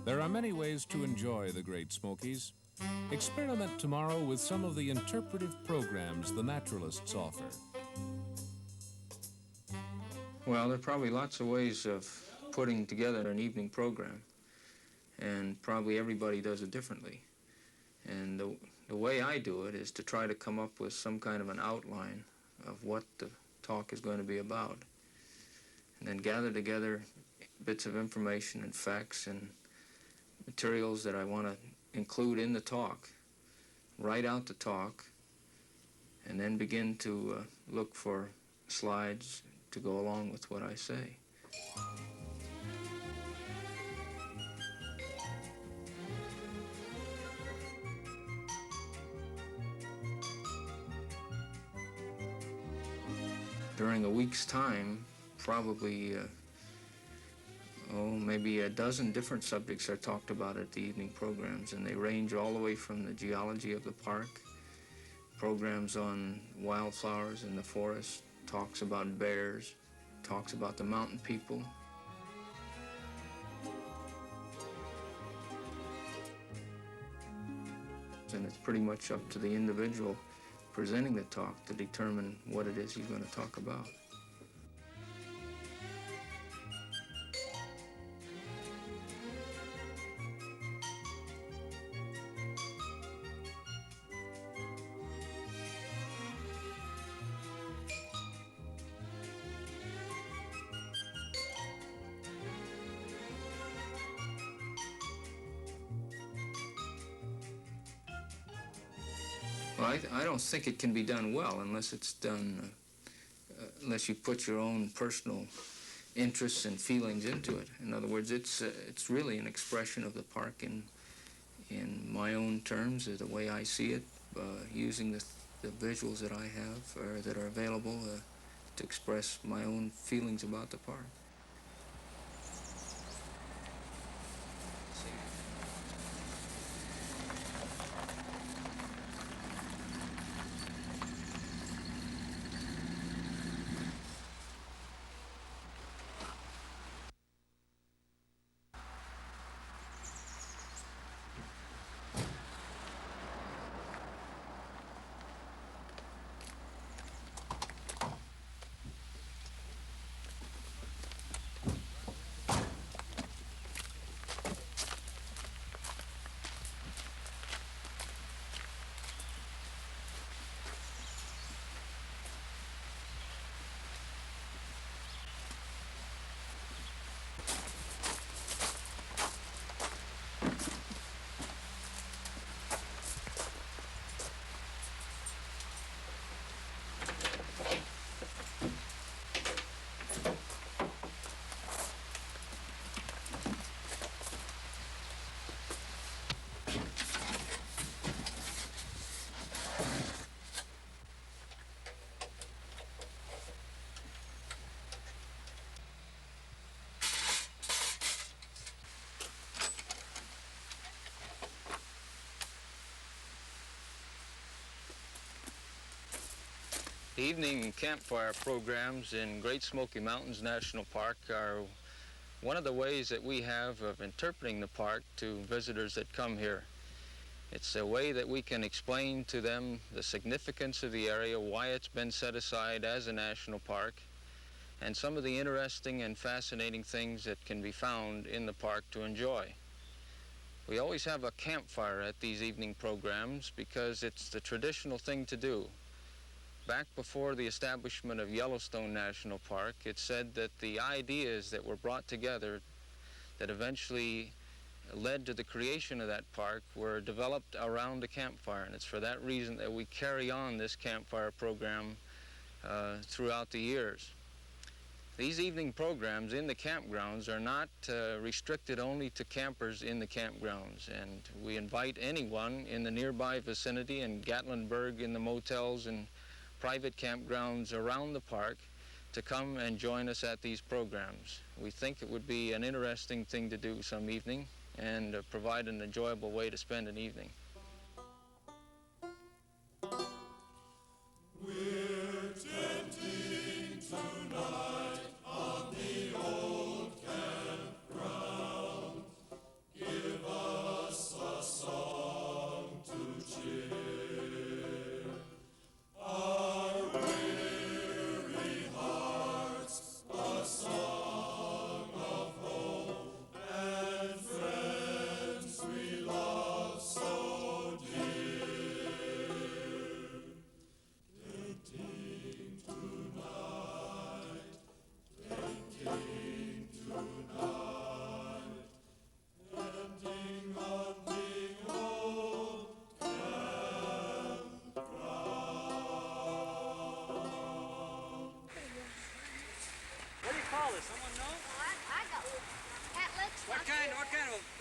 There are many ways to enjoy the Great Smokies. Experiment tomorrow with some of the interpretive programs the naturalists offer. Well, there are probably lots of ways of putting together an evening program, and probably everybody does it differently. And the way I do it is to try to come up with some kind of an outline of what the talk is going to be about, and then gather together bits of information and facts and materials that I want to include in the talk, write out the talk, and then begin to look for slides to go along with what I say. During a week's time, probably maybe a dozen different subjects are talked about at the evening programs, and they range all the way from the geology of the park, programs on wildflowers in the forest, talks about bears, talks about the mountain people. And it's pretty much up to the individual presenting the talk to determine what it is he's going to talk about. Well, I don't think it can be done well unless it's done, unless you put your own personal interests and feelings into it. In other words, it's really an expression of the park in my own terms, the way I see it, using the visuals that I have or that are available to express my own feelings about the park. The evening campfire programs in Great Smoky Mountains National Park are one of the ways that we have of interpreting the park to visitors that come here. It's a way that we can explain to them the significance of the area, why it's been set aside as a national park, and some of the interesting and fascinating things that can be found in the park to enjoy. We always have a campfire at these evening programs because it's the traditional thing to do. Back before the establishment of Yellowstone National Park, it's said that the ideas that were brought together that eventually led to the creation of that park were developed around a campfire, and it's for that reason that we carry on this campfire program throughout the years. These evening programs in the campgrounds are not restricted only to campers in the campgrounds, and we invite anyone in the nearby vicinity in Gatlinburg in the motels and private campgrounds around the park to come and join us at these programs. We think it would be an interesting thing to do some evening and provide an enjoyable way to spend an evening. We're tenting tonight on the old campground. Give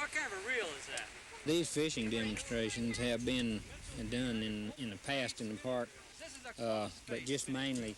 What kind of a reel is that? These fishing demonstrations have been done in the past in the park, but just mainly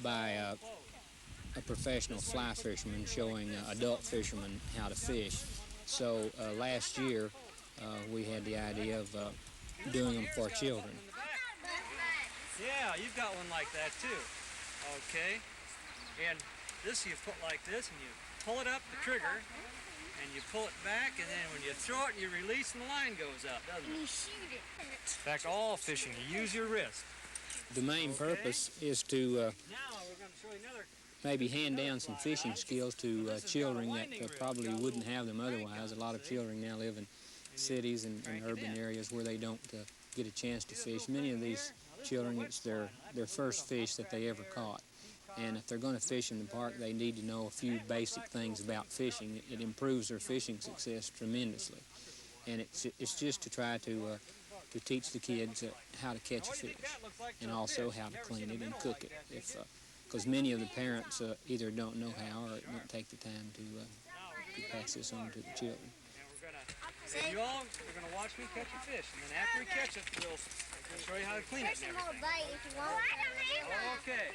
by a professional fly fisherman showing adult fishermen how to fish. So last year we had the idea of doing them for children. Yeah, you've got one like that too. Okay. And this you put like this, and you pull it up the trigger, and you pull it back, and then when you throw it, you release, and the line goes up, doesn't it? And you shoot it. In fact, all fishing, you use your wrist. The main purpose is to Now we're going to show you another. maybe hand down some fishing skills to children that probably wouldn't have them otherwise. A lot of children now live in cities and urban areas where they don't get a chance to fish. Many of these children, it's their first fish that they ever caught. And if they're going to fish in the park, they need to know a few basic things about fishing. It improves their fishing success tremendously. And it's just to try to teach the kids how to catch a fish and also how to clean it and cook it. Because many of the parents either don't know how or don't take the time to pass this on to the children. And you all are going to watch me catch a fish, and then after we catch it, we'll show you how to clean it. There's some more bait if you want. Okay.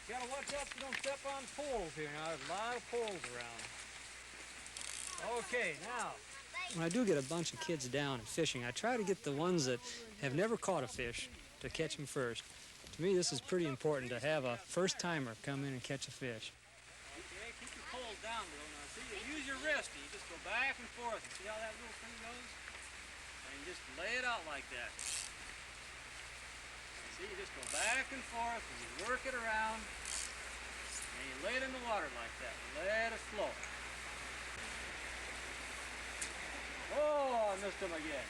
You gotta watch out so you don't step on poles here. Now, there's a lot of poles around. Okay, now, when I do get a bunch of kids down and fishing, I try to get the ones that have never caught a fish to catch them first. To me, this is pretty important to have a first-timer come in and catch a fish. Okay, keep your poles down, Bill. Now, see, you use your wrist, and you just go back and forth. And see how that little thing goes? And you just lay it out like that. See, you just go back and forth, and you work it around, and you lay it in the water like that. Let it flow. Oh, I missed them again.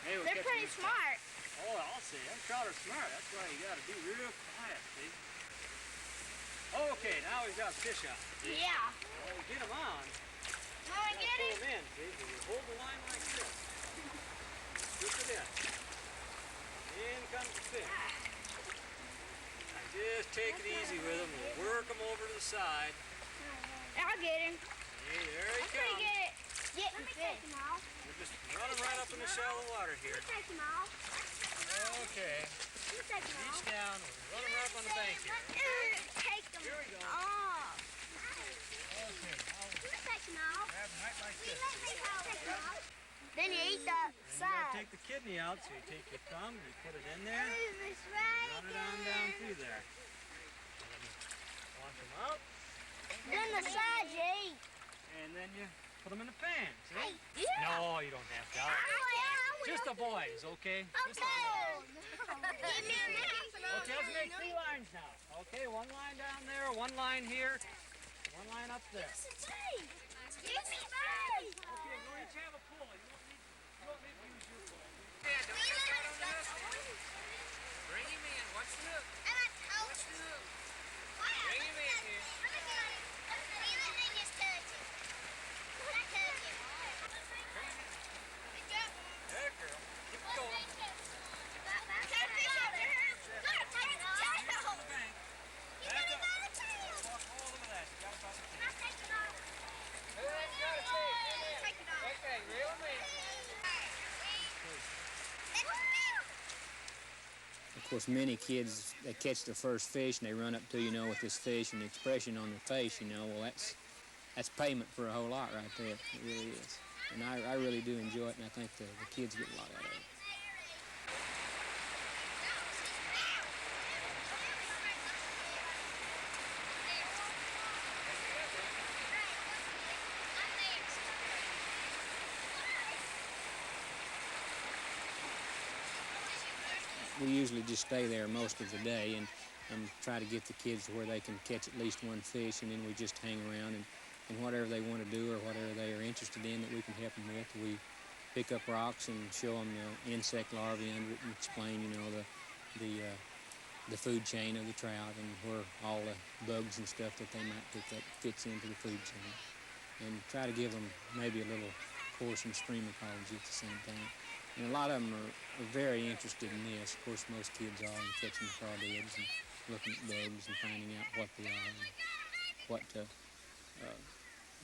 Hey, we'll They're pretty smart. Oh, I'll say, them trout are smart. That's why you got to be real quiet, see? Okay, now we've got fish on. See? Yeah. Well, we get them on. Mama, get Pull it? them in, see? So you hold the line like this. Scoop it in. In comes the fish. Now just take it easy with them. We'll work them over to the side. I'll get him. Hey, there he That's pretty comes. good at getting fish. We'll just run them right up in the shallow water here. Take him off. Okay. You take him Reach off. down. We'll run them right up on the bank here. Take them Here we go. off. Okay, now You take them off. grab them right like this. Take them off. Then you eat the Then you gotta side. take the kidney out, so you take your thumb, you put it in there, It's right run it on down through there. Wash them out, Then the side you eat. and then you put them in the pan, see? Yeah. No, you don't have to. Just the boys, okay? Just the boys. Give me a knife. Okay, let's make 3 lines now. Okay, 1 line down there, 1 line here, 1 line up there. Give me mine. Okay, we'll each have a pulley. You won't need to use your pulley. Bring him in. What's new? What's new? Bring him in here. There, girl. Keep it going. On the bank. Back up. Walk all over that. You got it by the tail. Okay, reel him in. Of course, many kids, they catch their first fish and they run up to you, with this fish and the expression on their face, well, that's payment for a whole lot right there. It really is. And I really do enjoy it, and I think the kids get a lot out of it. We usually just stay there most of the day and try to get the kids to where they can catch at least 1 fish, and then we just hang around and whatever they want to do or whatever they are interested in that we can help them with, we pick up rocks and show them insect larvae under it and explain, the food chain of the trout and where all the bugs and stuff that they might pick up fits into the food chain, and try to give them maybe a little course in stream ecology at the same time. And a lot of them are very interested in this. Of course, most kids are in catching crawdads looking at bugs and finding out what they are and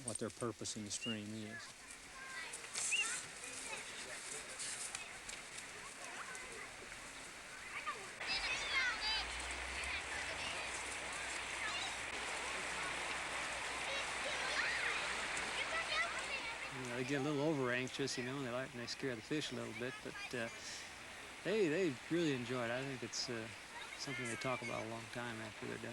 what their purpose in the stream is. They get a little over anxious, and they scare the fish a little bit, but they really enjoy it. I think it's something they talk about a long time after they're done.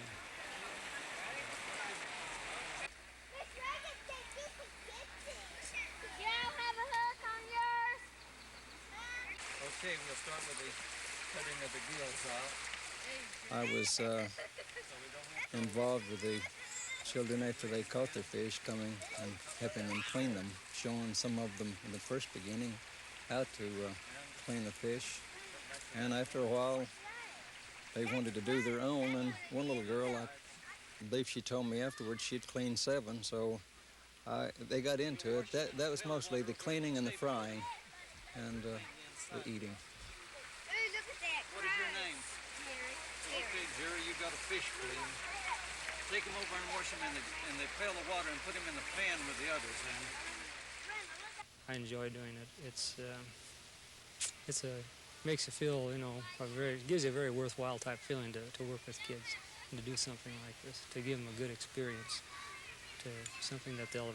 Okay, we'll start with the cutting of the gills out. I was involved with the children after they caught their fish, coming and helping them clean them, showing some of them in the first beginning how to clean the fish. And after a while, they wanted to do their own, and one little girl, I believe she told me afterwards she'd cleaned 7, so they got into it. That was mostly the cleaning and the frying and the eating. Ooh, look at that. What is your name? Jerry. Okay, Jerry, you got a fish clean. Take them over and wash them in the pail of water and put them in the pan with the others. I enjoy doing it. Makes you feel, it gives you a very worthwhile type feeling to work with kids and to do something like this, to give them a good experience, to something that they'll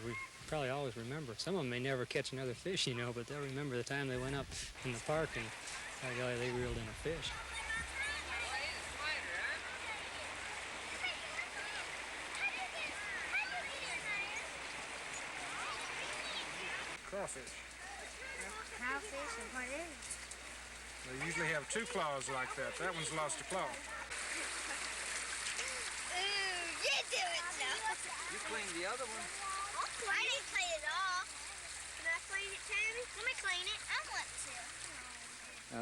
probably always remember. Some of them may never catch another fish, but they'll remember the time they went up in the park and by golly, they reeled in a fish. Crawfish. Crawfish and what is it? They usually have 2 claws like that. That one's lost a claw. Ooh, you do it, though. You cleaned the other one. I didn't clean it all. Can I clean it, Tammy? Let me clean it. I want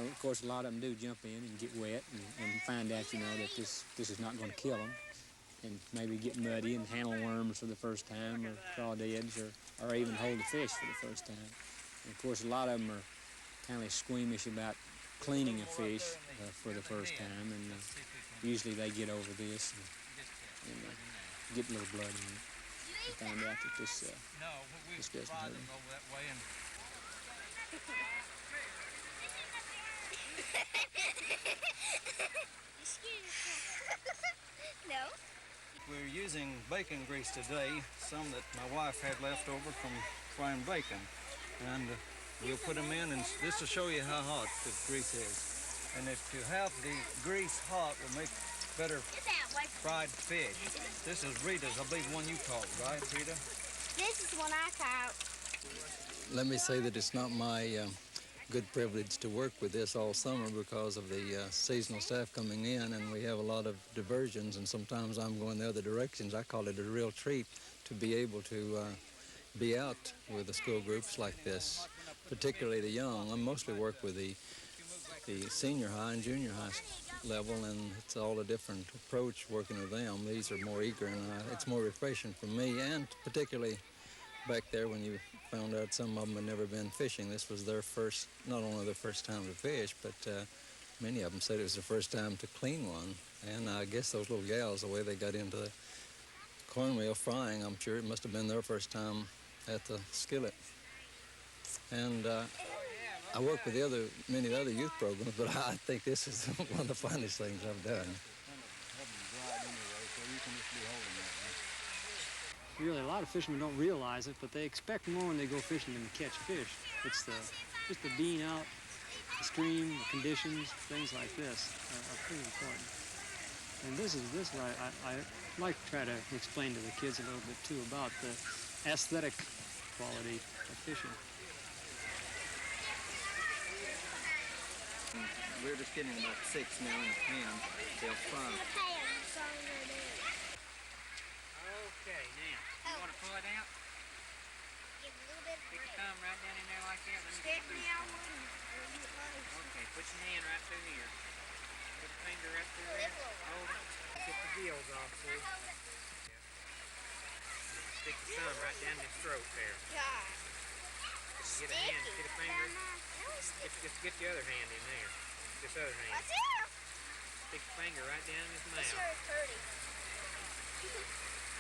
to. Of course, a lot of them do jump in and get wet and find out, that this is not going to kill them, and maybe get muddy and handle worms for the first time, or crawdads, or even hold a fish for the first time. And of course, a lot of them are kind of squeamish about cleaning a fish for the first time, and usually they get over this and get a little blood in it and find out that this doesn't hurt them. No. We're using bacon grease today, some that my wife had left over from frying bacon. And we'll put them in, and this will show you how hot the grease is. And if you have the grease hot, will make better fried fish. This is Rita's, I believe, one you caught, right, Rita? This is one I caught. Let me say that it's not my good privilege to work with this all summer because of the seasonal staff coming in, and we have a lot of diversions, and sometimes I'm going the other directions. I call it a real treat to be able to be out with the school groups like this, particularly the young. I mostly work with the senior high and junior high level, and it's all a different approach working with them. These are more eager, and it's more refreshing for me, and particularly back there when you found out some of them had never been fishing. This was their first, not only their first time to fish, but many of them said it was their first time to clean one. And I guess those little gals, the way they got into the cornmeal frying, I'm sure it must have been their first time at the skillet. And I work with many other youth programs, but I think this is one of the finest things I've done. Really, a lot of fishermen don't realize it, but they expect more when they go fishing than to catch fish. It's just the being out, the stream, the conditions, things like this are pretty important. And this is what I like to try to explain to the kids a little bit too about the aesthetic quality of fishing. We're just getting about 6 now in the pan. They'll fry. Okay, now, you want to pull it out? Give a little bit of Stick your bread. thumb right down in there like that. Let me Stick get me through. on one. Okay, put your hand right through here. Put the finger right through there. Hold it. Get the gills off, see? Stick your thumb right down his throat there. God. Get a hand, get a finger. Just get the other hand in there. This other hand. What's here? Stick your finger right down in his mouth. It sure is pretty.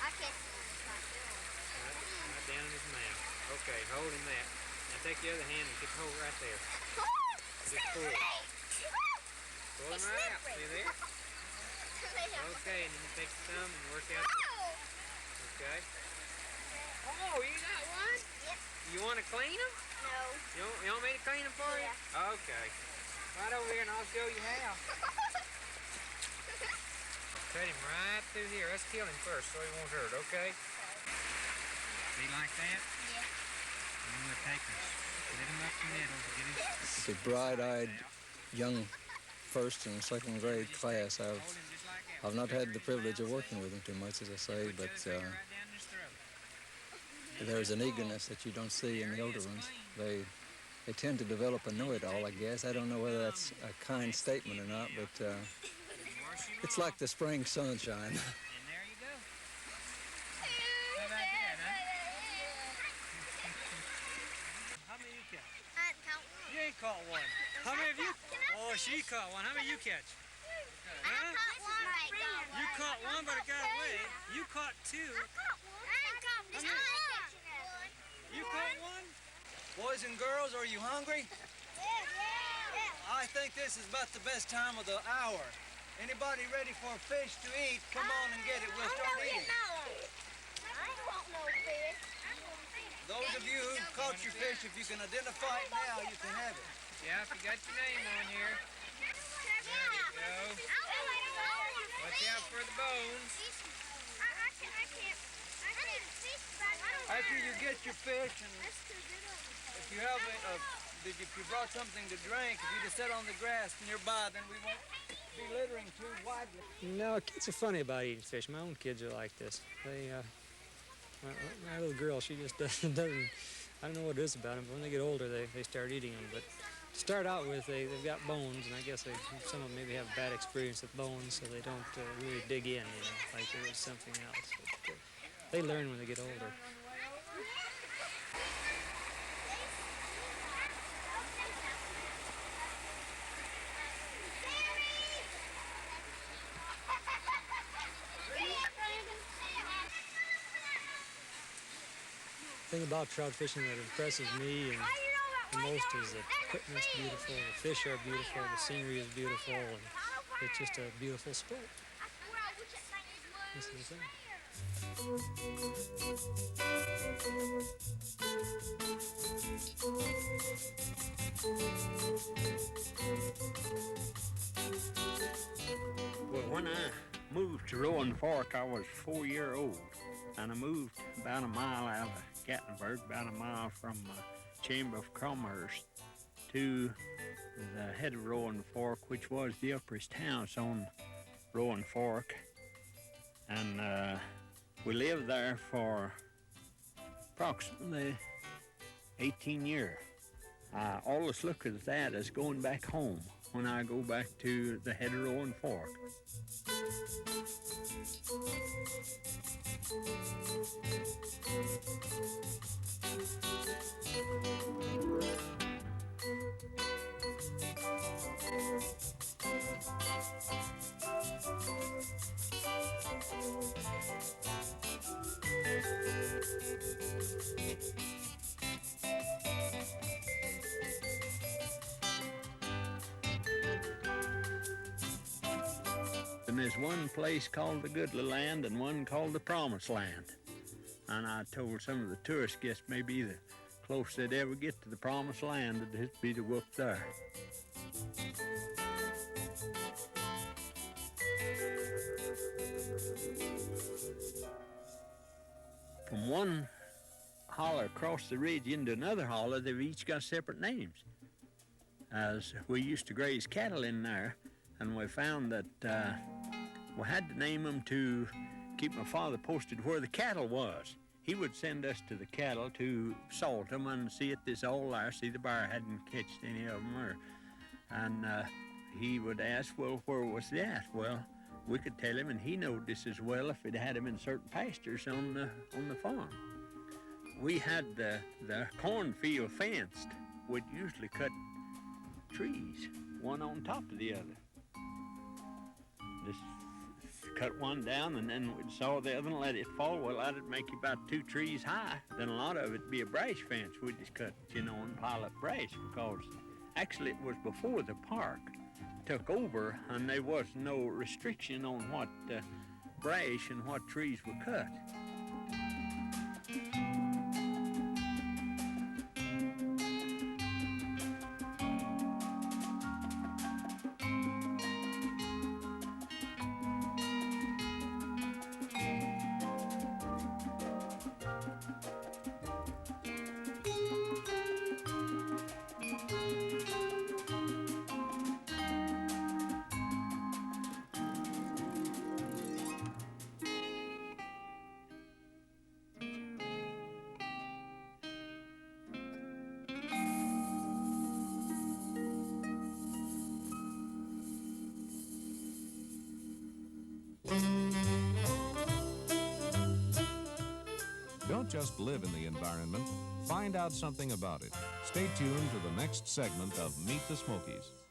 I can't. Right down in his mouth. Okay, hold him that. Now take the other hand and get the hole right there. Just pull it. Pull him right out. See there? Okay, and then you take the thumb and work out. Okay. Oh, you got one? Yep. You want to clean them? No. You want me to clean them for you? Yeah. Okay. Right over here and I'll show you how. Cut him right through here. Let's kill him first so he won't hurt, okay? See like that? Yeah. And we'll take him, split him up the middle to get his... The bright-eyed young first and second grade class. I've not had the privilege of working with them too much, as I say, but there's an eagerness that you don't see in the older ones. They tend to develop a know-it-all, I guess. I don't know whether that's a kind statement or not, but it's like the spring sunshine. And there you go. How about that, huh? How many you catch? I didn't count one. You ain't caught one. How many of you? Oh, she caught one. How many you catch? I caught one. You caught one, but it got away. You caught two. I caught one. I ain't caught one. You caught one? Boys and girls, are you hungry? Yeah. I think this is about the best time of the hour. Anybody ready for fish to eat? Come on and get it. We'll start eating. I ain't want no fish. Those of you who caught your fish, if you can identify it now, you can have it. Yeah, if you got your name on here. There you go. Watch out for the bones. I can't. After you get your fish, and if you have if you brought something to drink, if you just sit on the grass nearby, then we won't be littering too widely. No, kids are funny about eating fish. My own kids are like this. They, my little girl, she just doesn't, I don't know what it is about them, but when they get older, they start eating them. But to start out with, they've got bones, and I guess some of them maybe have a bad experience with bones, so they don't really dig in, like there is something else. But, they learn when they get older. The thing about trout fishing that impresses me and the most is the equipment's beautiful, the fish are beautiful, the scenery is beautiful, and it's just a beautiful sport. This is the thing. Well, when I moved to Rowan Fork, I was 4 years old, and I moved about a mile out of Gatlinburg, about a mile from Chamber of Commerce to the head of Rowan Fork, which was the upperest house on Rowan Fork. And we lived there for approximately 18 years. I always look at that as going back home when I go back to the head of Rowan Fork. And there's one place called the Goodly Land and one called the Promised Land. And I told some of the tourist guests maybe the closest they'd ever get to the Promised Land would be to go up there. From one holler across the ridge into another holler, they've each got separate names. As we used to graze cattle in there, and we found that we had to name them to keep my father posted where the cattle was. He would send us to the cattle to salt them and see if this all there, see the bear hadn't catched any of them. And he would ask, well, where was that? Well, we could tell him, and he knowed this as well if it had him in certain pastures on the farm. We had the cornfield fenced. We'd usually cut trees, one on top of the other. just cut one down and then we'd saw the other and let it fall. Well, that'd make you about 2 trees high. Then a lot of it'd be a brash fence. We'd just cut, and pile up brash, because actually it was before the park took over and there was no restriction on what brash and what trees were cut. Don't just live in the environment, find out something about it. Stay tuned to the next segment of Meet the Smokies.